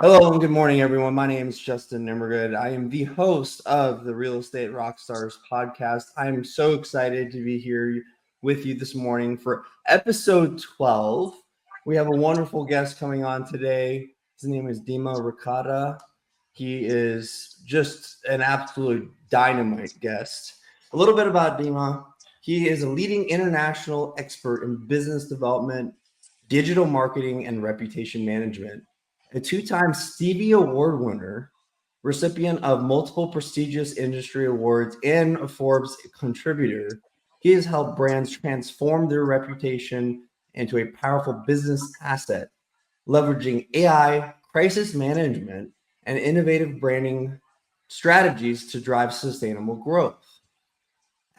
Hello and good morning, everyone. My name is Justin Nimergood. I am the host of the Real Estate Rockstars podcast. I'm so excited to be here with you this morning for episode 12. We have a wonderful guest coming on today. His name is Dima Raketa. He is just an absolute dynamite guest. A little bit about Dima. He is a leading international expert in business development, digital marketing, and reputation management. A two-time Stevie Award winner, recipient of multiple prestigious industry awards, and a Forbes contributor, he has helped brands transform their reputation into a powerful business asset, leveraging AI, crisis management, and innovative branding strategies to drive sustainable growth.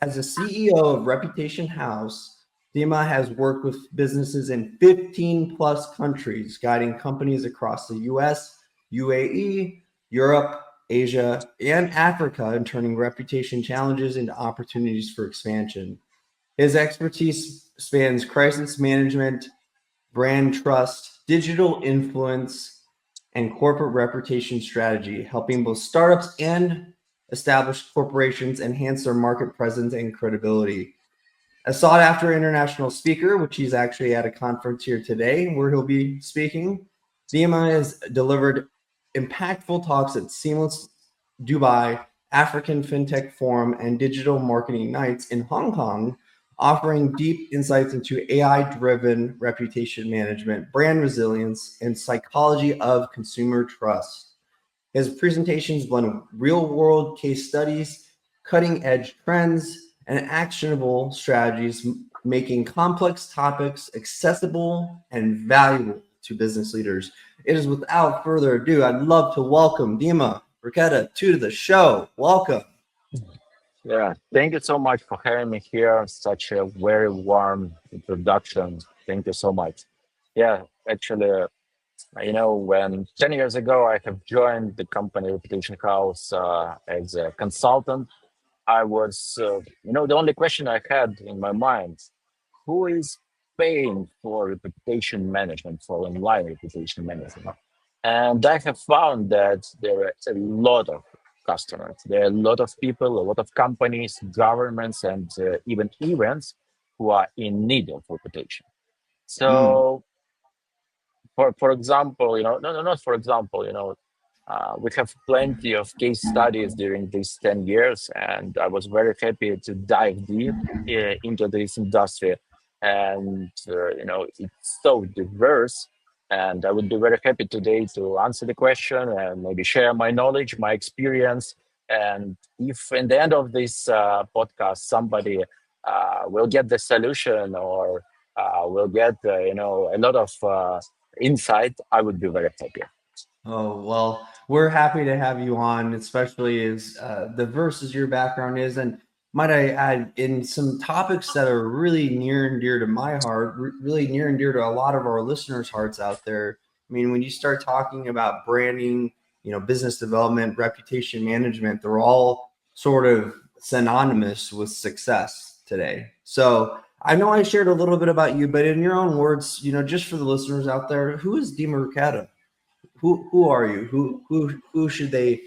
As the CEO of Reputation House, Dima has worked with businesses in 15 plus countries, guiding companies across the US, UAE, Europe, Asia, and Africa in turning reputation challenges into opportunities for expansion. His expertise spans crisis management, brand trust, digital influence, and corporate reputation strategy, helping both startups and established corporations enhance their market presence and credibility. A sought after international speaker, which he's actually at a conference here today where he'll be speaking, Dima has delivered impactful talks at Seamless Dubai, African FinTech Forum, and Digital Marketing Nights in Hong Kong, offering deep insights into AI driven reputation management, brand resilience, and psychology of consumer trust. His presentations blend real world case studies, cutting edge trends, and actionable strategies, making complex topics accessible and valuable to business leaders. It is without further ado, I'd love to welcome Dima Raketa to the show. Welcome. Yeah, thank you so much for having me here. Such a very warm introduction. Thank you so much. Yeah, actually, when 10 years ago I have joined the company Reputation House as a consultant, I was, the only question I had in my mind, who is paying for reputation management, for online reputation management? And I have found that there are a lot of customers, there are a lot of people, a lot of companies, governments, and even events who are in need of reputation. Mm. So, for example, no, not for example, we have plenty of case studies during these 10 years, and I was very happy to dive deep into this industry. And, it's so diverse. And I would be very happy today to answer the question and maybe share my knowledge, my experience. And if in the end of this podcast, somebody will get the solution or will get, a lot of insight, I would be very happy. Oh, well, we're happy to have you on, especially as diverse as your background is. And might I add, in some topics that are really near and dear to my heart, really near and dear to a lot of our listeners' hearts out there. I mean, when you start talking about branding, business development, reputation management, they're all sort of synonymous with success today. So I know I shared a little bit about you, but in your own words, just for the listeners out there, who is Dima Raketa? Who are you? Who should they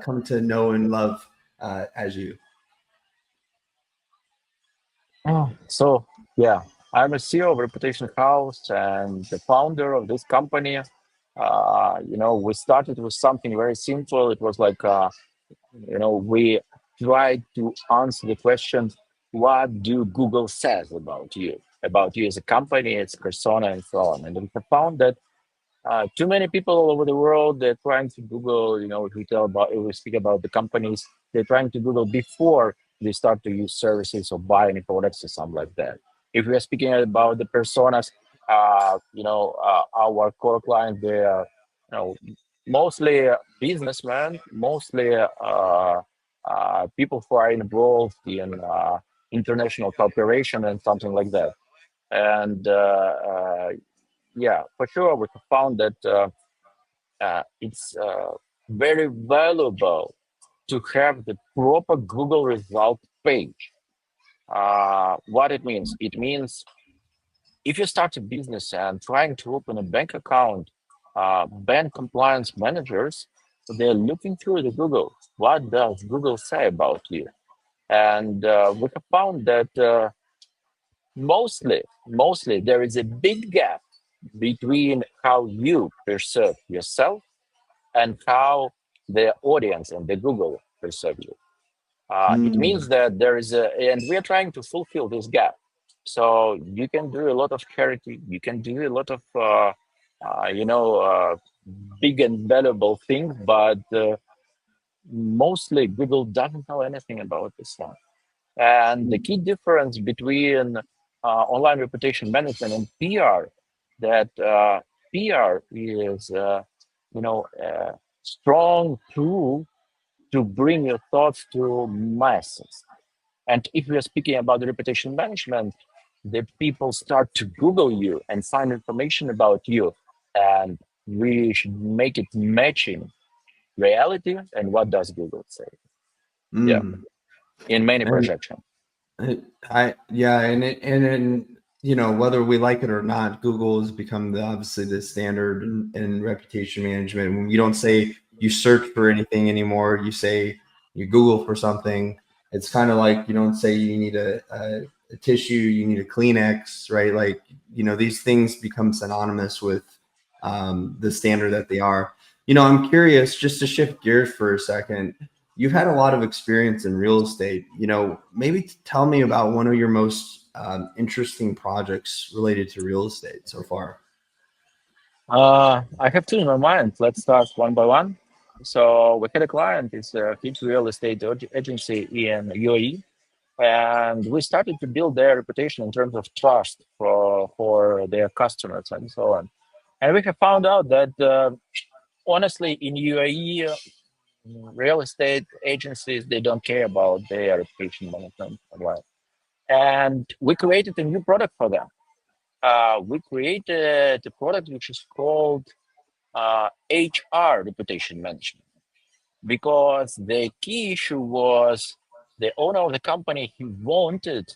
come to know and love as you? So, yeah, I'm a CEO of Reputation House and the founder of this company. We started with something very simple. It was like, we tried to answer the question, what do Google says about you as a company, as a persona, and so on. And we have found that too many people all over the world, they're trying to Google, if we speak about the companies, they're trying to Google before they start to use services or buy any products or something like that. If we are speaking about the personas, our core clients, they are, mostly businessmen, mostly people who are involved in international cooperation and something like that. And yeah, for sure, we have found that it's very valuable to have the proper Google result page. What it means? It means if you start a business and trying to open a bank account, bank compliance managers, they're looking through the Google. What does Google say about you? And we have found that mostly there is a big gap between how you perceive yourself and how the audience and the Google perceive you. It Mm, means that there is and we are trying to fulfill this gap. So you can do a lot of charity, you can do a lot of, uh, you know, uh, big and valuable things, but mostly Google doesn't know anything about this stuff. And the key difference between online reputation management and PR, that PR is, a strong tool to bring your thoughts to masses. And if we are speaking about the reputation management, the people start to Google you and find information about you. And we should make it matching reality and what does Google say. Yeah, mm. in many And projections. yeah, and whether we like it or not, Google has become obviously the standard in reputation management. When you don't say you search for anything anymore, you say you Google for something. It's kind of like you don't say you need a tissue, you need a Kleenex, right? Like these things become synonymous with the standard that they are. I'm curious, just to shift gears for a second. You've had a lot of experience in real estate. Maybe tell me about one of your most interesting projects related to real estate so far. I have two in my mind. Let's start one by one. So we had a client, it's a huge real estate agency in UAE, and we started to build their reputation in terms of trust for their customers and so on. And we have found out that honestly, in UAE, real estate agencies they don't care about their reputation management. Right? And we created a new product for them. We created a product which is called HR reputation management because the key issue was the owner of the company he wanted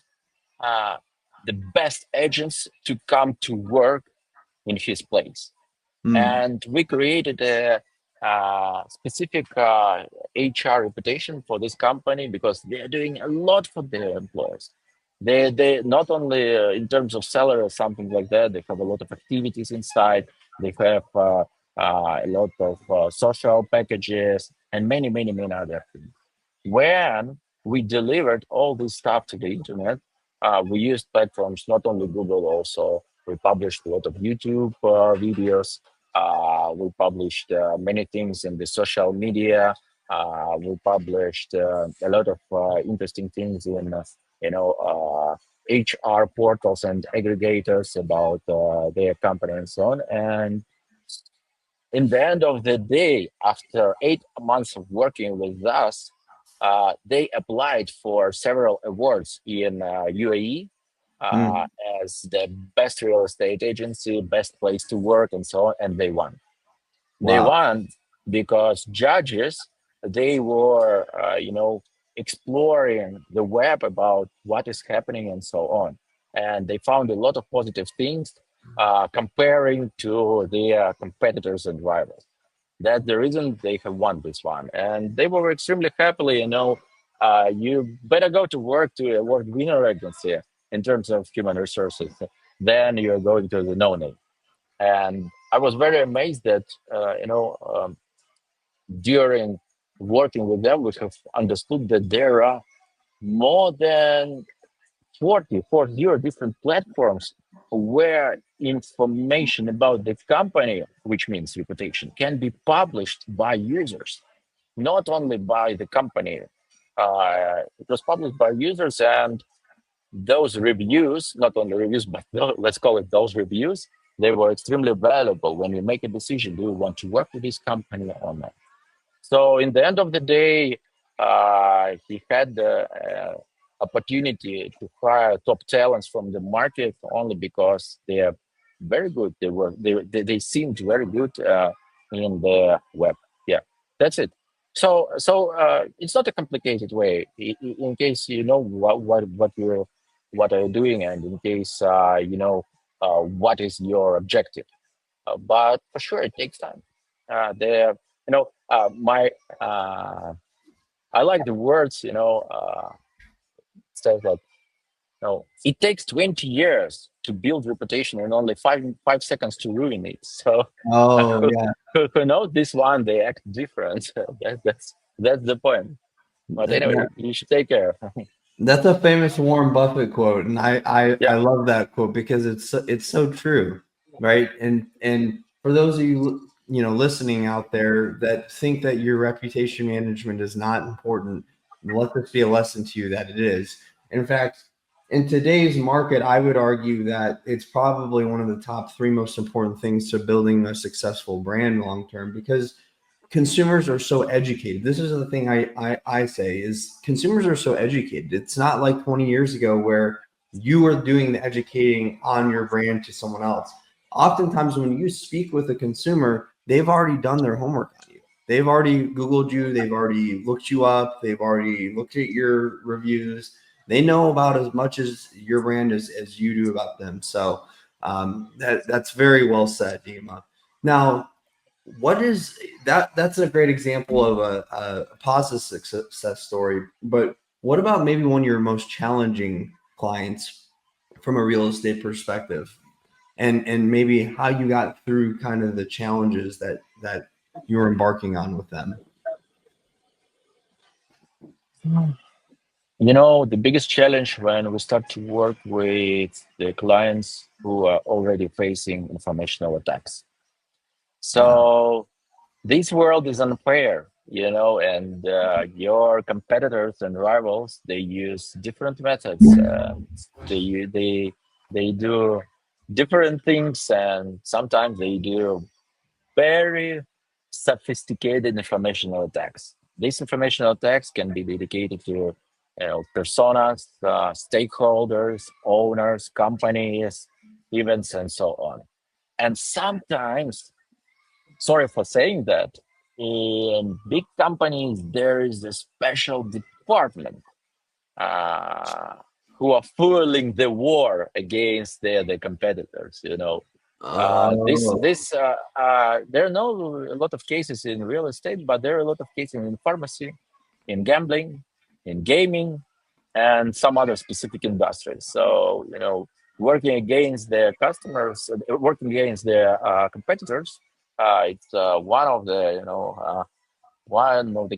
uh, the best agents to come to work in his place, Mm, and we created a specific HR reputation for this company because they are doing a lot for their employees. They not only in terms of salary or something like that. They have a lot of activities inside. They have a lot of social packages and many other things. When we delivered all this stuff to the internet, we used platforms not only Google, also we published a lot of YouTube videos. We published many things in the social media. We published a lot of interesting things in, HR portals and aggregators about their company and so on. And in the end of the day, after 8 months of working with us, they applied for several awards in UAE uh, mm. as the best real estate agency, best place to work, and so on, and they won. They Wow. won because judges they were, exploring the web about what is happening and so on, and they found a lot of positive things comparing to their competitors and rivals. That's the reason they have won this one, and they were extremely happily. You better go to work to a award winner agency in terms of human resources. Then you're going to the no name. And I was very amazed that during working with them, we have understood that there are more than 40 different platforms where information about the company, which means reputation, can be published by users, not only by the company. It was published by users, and those reviews, not only reviews, but let's call it those reviews, they were extremely valuable when you make a decision: do you want to work with this company or not? So in the end of the day, he had the opportunity to hire top talents from the market only because they are very good. They seemed very good in the web. Yeah, that's it. So it's not a complicated way. In case you know what are you doing, and in case what is your objective. but for sure it takes time. There, my I like the words. Says that no, it takes 20 years to build reputation and only five seconds to ruin it. So Oh yeah, who knows this one, they act different. That's the point. But anyway, that, you should take care. that's a famous Warren Buffett quote, and I Yeah. love that quote because it's so true, right? And for those of you listening out there that think that your reputation management is not important, let this be a lesson to you that it is. In fact, in today's market, I would argue that it's probably one of the top three most important things to building a successful brand long term because consumers are so educated. This is the thing I say is consumers are so educated. It's not like 20 years ago where you were doing the educating on your brand to someone else. Oftentimes when you speak with a consumer, they've already done their homework on you. They've already Googled you, they've already looked you up, they've already looked at your reviews. They know about as much as your brand as you do about them. So that's very well said, Dima. Now, what is that? That's a great example of a positive success story. But what about maybe one of your most challenging clients from a real estate perspective, and maybe how you got through kind of the challenges that you were embarking on with them? The biggest challenge when we start to work with the clients who are already facing informational attacks. Uh, So this world is unfair, and your competitors and rivals, they use different methods. They do different things, and sometimes they do very sophisticated informational attacks. These informational attacks can be dedicated to personas, stakeholders, owners, companies, events, and so on. And sometimes, sorry for saying that, in big companies there is a special department uh, who are fueling the war against their competitors. oh, There are no a lot of cases in real estate, but there are a lot of cases in pharmacy, in gambling, in gaming, and some other specific industries. So working against their customers, working against their competitors, it's one of the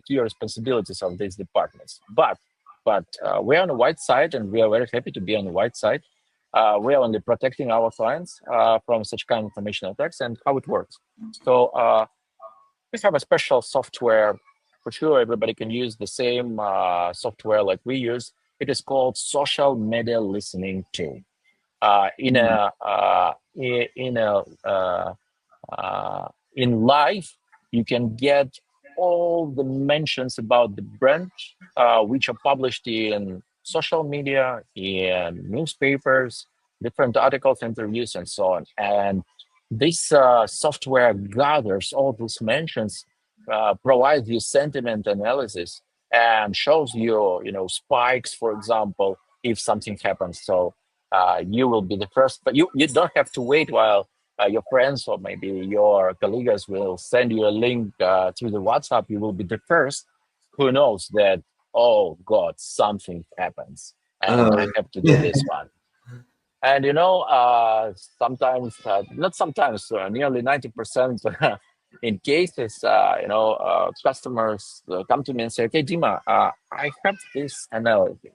key responsibilities of these departments. But we're on the white side, and we are very happy to be on the white side. We are only protecting our clients from such kind of information attacks and how it works. So we have a special software. For sure, everybody can use the same software like we use. It is called Social Media Listening Tool. In hmm. a in a in live, you can get all the mentions about the brand, which are published in social media, in newspapers, different articles, interviews, and so on. And this software gathers all these mentions, provides you sentiment analysis, and shows you, spikes, for example, if something happens. So you will be the first, but you don't have to wait while your friends or maybe your colleagues will send you a link through the WhatsApp. You will be the first who knows that, oh God, something happens and I Oh, have to do yeah. this one. And sometimes, not sometimes, nearly 90% in cases, customers come to me and say, okay, Dima, I have this analysis.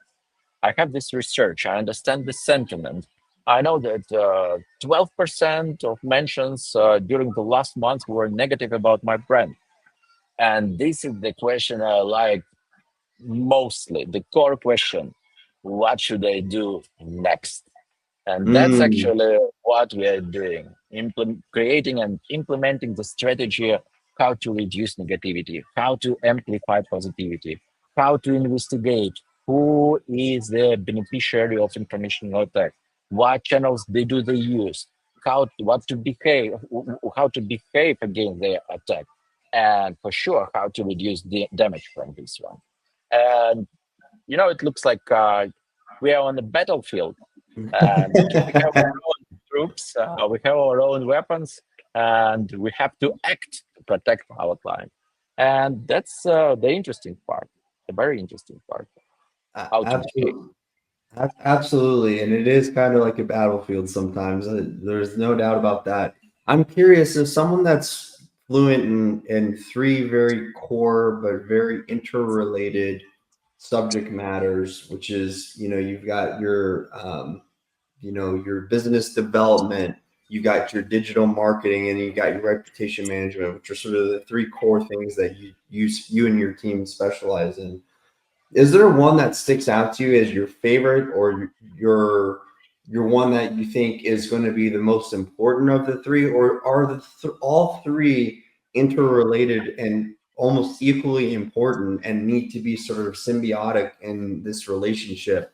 I have this research. I understand the sentiment. I know that 12% of mentions during the last month were negative about my brand. And this is the question I like mostly, the core question. What should I do next? And that's Mm. actually what we are doing, creating and implementing the strategy, how to reduce negativity, how to amplify positivity, how to investigate who is the beneficiary of information attack, what channels they use, how to behave against their attack, and for sure how to reduce the damage from this one. And it looks like we are on the battlefield, and we have our own troops, we have our own weapons, and we have to act to protect our client. And that's the interesting part, the very interesting part, how to behave. Absolutely. Absolutely. And it is kind of like a battlefield sometimes. There's no doubt about that. I'm curious, as someone that's fluent in three very core but very interrelated subject matters, which is, you've got your business development, you got your digital marketing, and you got your reputation management, which are sort of the three core things that you and your team specialize in. Is there one that sticks out to you as your favorite, or your one that you think is going to be the most important of the three, or are all three interrelated and almost equally important and need to be sort of symbiotic in this relationship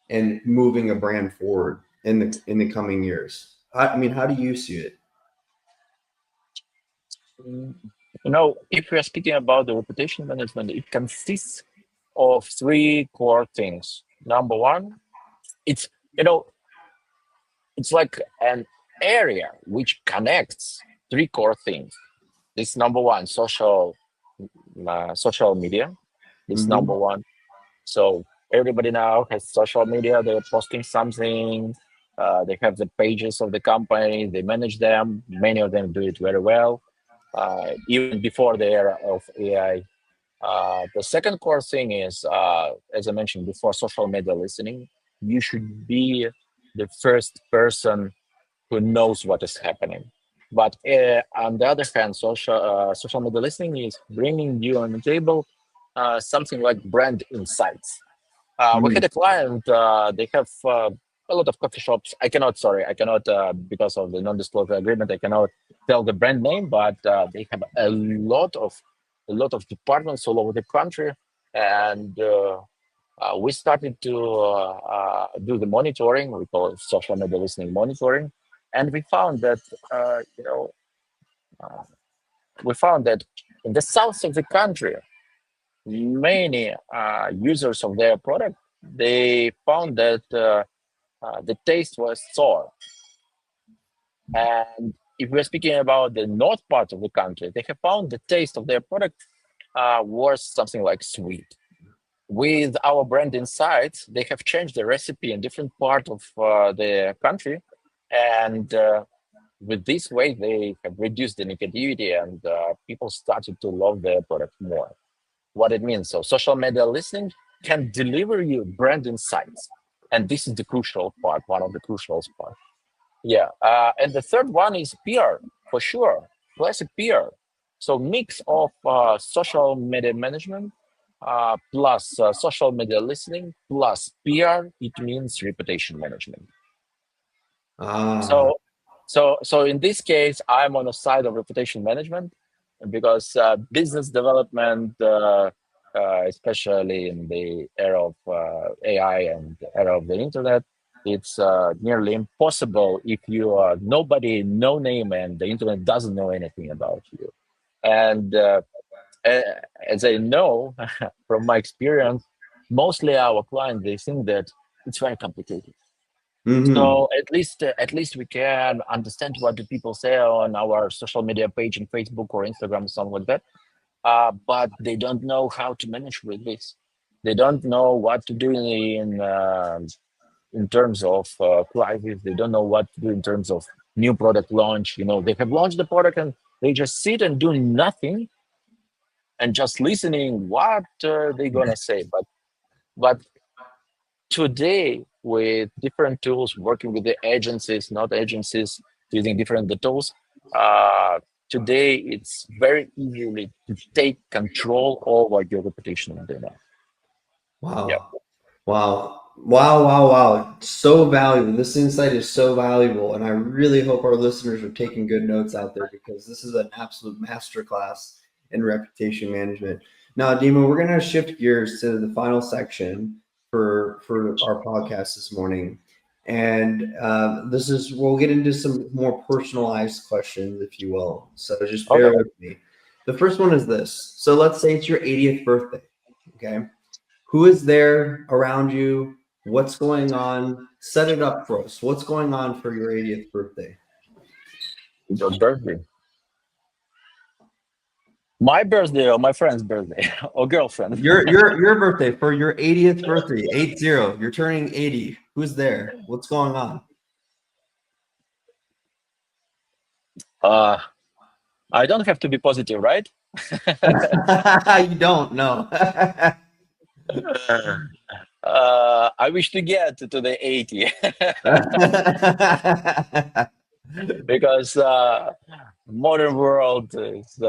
and moving a brand forward in the coming years? I mean, how do you see it? Mm, if we are speaking about the reputation management, it consists of three core things. Number one, it's you know it's like an area which connects three core things. This number one, social media. This number Hmm. one. So everybody now has social media. They're posting something. They have the pages of the company. They manage them. Many of them do it very well, even before the era of AI. The second core thing is, as I mentioned before, social media listening. You should be the first person who knows what is happening. But on the other hand, social media listening is bringing you on the table something like brand insights. We had a client. They have a lot of coffee shops. I cannot, because of the non-disclosure agreement, I cannot tell the brand name. But they have a lot of departments all over the country, and we started to do the monitoring. We call it social media listening monitoring, and uh, you know, uh, we found that in the south of the country, many users of their product, they found that the taste was sour. And if we're speaking about the north part of the country, they have found the taste of their product was something like sweet. With our brand insights, they have changed the recipe in different part of the country, and with this way, they have reduced the negativity, and people started to love their product more. What it means. So social media listening can deliver you brand insights. And this is the crucial part, one of the crucial parts. Yeah. And the third one is PR, for sure. Classic PR. So mix of social media management plus social media listening plus PR, it means reputation management. Ah. So in this case, I'm on the side of reputation management because business development, especially in the era of AI and the era of the internet, it's nearly impossible if you are nobody, no name, and the internet doesn't know anything about you. And a- as I know from my experience, mostly our clients they think that it's very complicated, Hmm. so at least we can understand what the people say on our social media page in Facebook or Instagram, something like that. But they don't know how to manage with this. They don't know what to do in terms of crisis. They don't know what to do in terms of new product launch. They have launched the product and they just sit and do nothing and just listening what they're gonna say. But today with different tools, working with the agencies, not agencies, using different the tools. Uh, Today it's very easily to take control over your reputation on data. Yeah. Wow. Wow. Wow. Wow. Wow. So valuable. This insight is so valuable. And I really hope our listeners are taking good notes out there, because this is an absolute masterclass in reputation management. Now, Dima, we're going to shift gears to the final section for our podcast this morning. And we'll get into some more personalized questions, if you will. So just Okay. bear with me. The first one is this. So let's say it's your 80th birthday. Okay. Who is there around you? What's going on? Set it up for us. What's going on for your 80th birthday? Your birthday. My birthday or my friend's birthday or girlfriend. Your birthday, for your 80th birthday, 80. You're turning 80. Who's there? What's going on? uh, I don't have to be positive, right? You don't know. I wish to get to the 80 because modern world is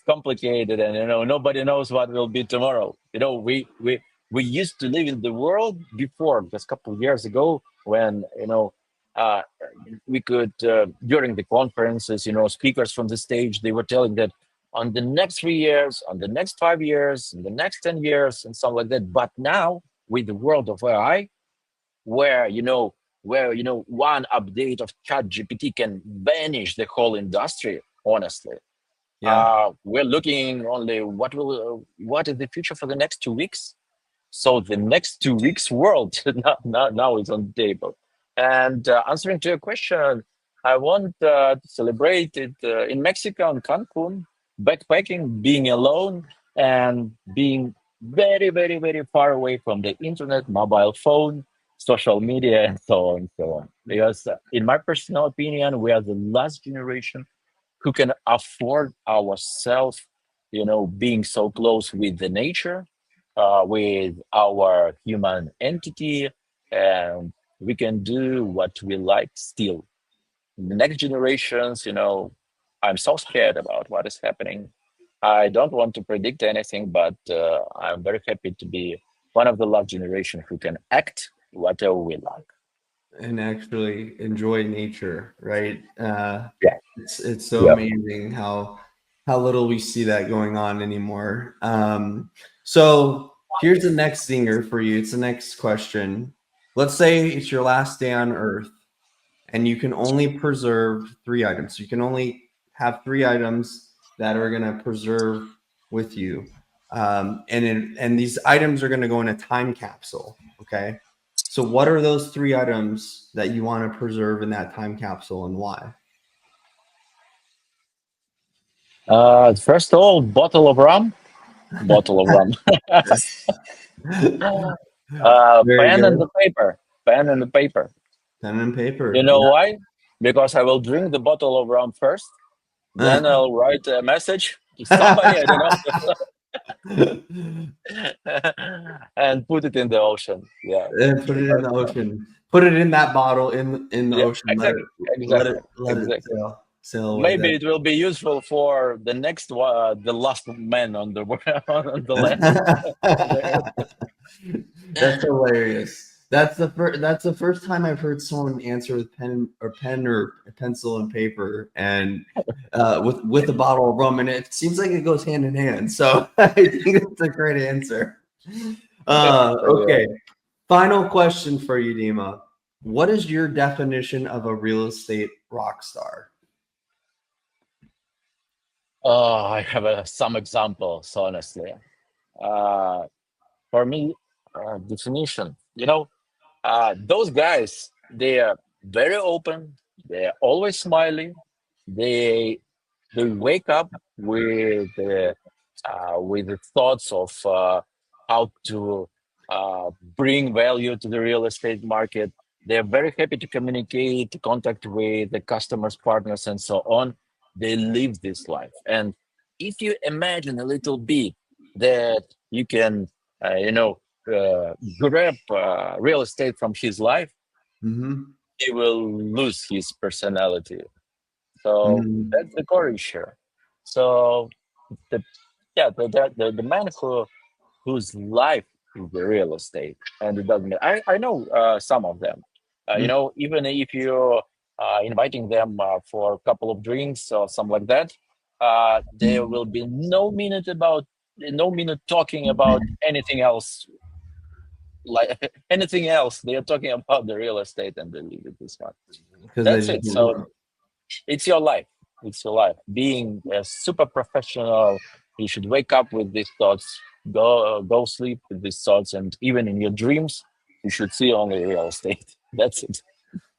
complicated, and nobody knows what will be tomorrow. We used to live in the world before, just a couple of years ago, when uh, we could during the conferences, speakers from the stage, they were telling that on the next 3 years, on the next 5 years, in the next 10 years, and something like that. But now, with the world of AI, where one update of chat GPT can vanish the whole industry, honestly. Yeah. We're looking only what is the future for the next 2 weeks. So the next 2 weeks world now is on the table. And answering to your question, I want to celebrate it in Mexico and Cancun, backpacking, being alone, and being very, very, very far away from the internet, mobile phone, social media, and so on and so on. Because, in my personal opinion, we are the last generation who can afford ourselves, being so close with the nature, with our human entity, and we can do what we like still. The next generations, I'm so scared about what is happening. I don't want to predict anything, but I'm very happy to be one of the last generation who can act whatever we like. And actually enjoy nature, right? Yeah. It's so Yeah. amazing how little we see that going on anymore. So here's the next zinger for you. It's the next question. Let's say it's your last day on Earth, and you can only preserve three items. You can only have three items that are going to preserve with you, and these items are going to go in a time capsule. Okay, so what are those three items that you want to preserve in that time capsule, and why? First of all, bottle of rum. Bottle of rum. Very Pen and good. the paper. Pen and the paper. Pen and You paper. know why? Because I will drink the bottle of rum first, Yeah. then I'll write a message to somebody, I don't know, and put it in the ocean. Yeah. And put it in the ocean. Put it in that bottle in the Yeah, ocean. exactly. Let it Exactly. let it Exactly. sail away. Maybe it will be useful for the next the last man on the on the land. On the That's earth. hilarious. That's the first time I've heard someone answer with pen or pencil and paper, and with a bottle of rum, and it seems like it goes hand in hand. So I think it's a great answer. Yeah. Okay. Final question for you, Dima. What is your definition of a real estate rock star? Oh, I have some examples, honestly. Uh, for me, definition. Those guys, they are very open. They're always smiling. They they wake up with the thoughts of how to bring value to the real estate market. They're very happy to communicate, to contact with the customers, partners, and so on. They live this life. And if you imagine a little bit that you can, uh, you know, grab real estate from his life, Mm-hmm. he will lose his personality. So Mm-hmm. that's the core issue. So the yeah, the man whose life is the real estate, and it doesn't. I know some of them. Even if you inviting them for a couple of drinks or something like that, there will be no minute talking about anything else. Like anything else, they are talking about the real estate and they leave it this one. Because I That's just it. So it's your life. It's your life. Being a super professional, you should wake up with these thoughts, go sleep with these thoughts, and even in your dreams, you should see only real estate. That's it.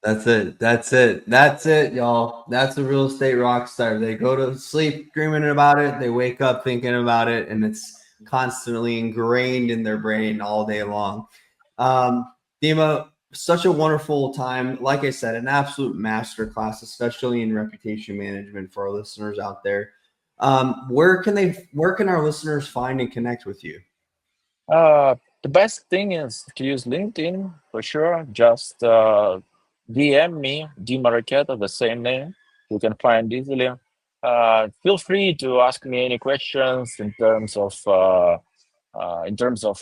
That's it. That's it. That's it, y'all. That's a real estate rock star. They go to sleep dreaming about it. They wake up thinking about it, and it's constantly ingrained in their brain all day long. Dima, such a wonderful time. Like I said, an absolute masterclass, especially in reputation management for our listeners out there. Where can our listeners find and connect with you? The best thing is to use LinkedIn for sure. Just DM me, Dima Raketa, the same name. You can find easily. Feel free to ask me any questions in terms of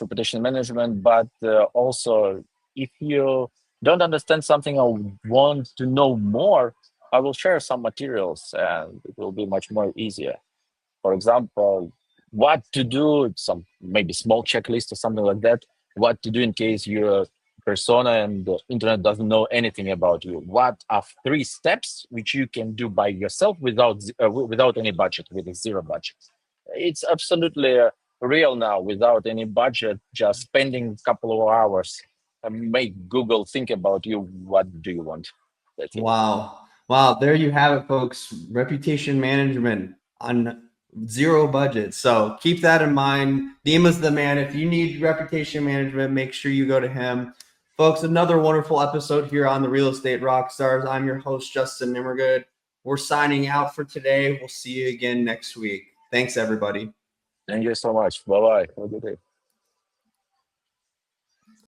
reputation management, but also if you don't understand something or want to know more, I will share some materials and it will be much more easier. For example, what to do, some maybe small checklist or something like that. What to do in case your persona and the internet doesn't know anything about you. What are 3 steps which you can do by yourself without any budget, with a zero budget? It's absolutely real now, without any budget, just spending a couple of hours and make Google think about you. What do you want? That's it. Wow. Wow. There you have it, folks. Reputation management on zero budget. So keep that in mind. Dima's the man. If you need reputation management, make sure you go to him. Folks, another wonderful episode here on the Real Estate Rockstars. I'm your host, Justin Nimergood. We're signing out for today. We'll see you again next week. Thanks, everybody. Thank you so much. Bye bye. Have a good day.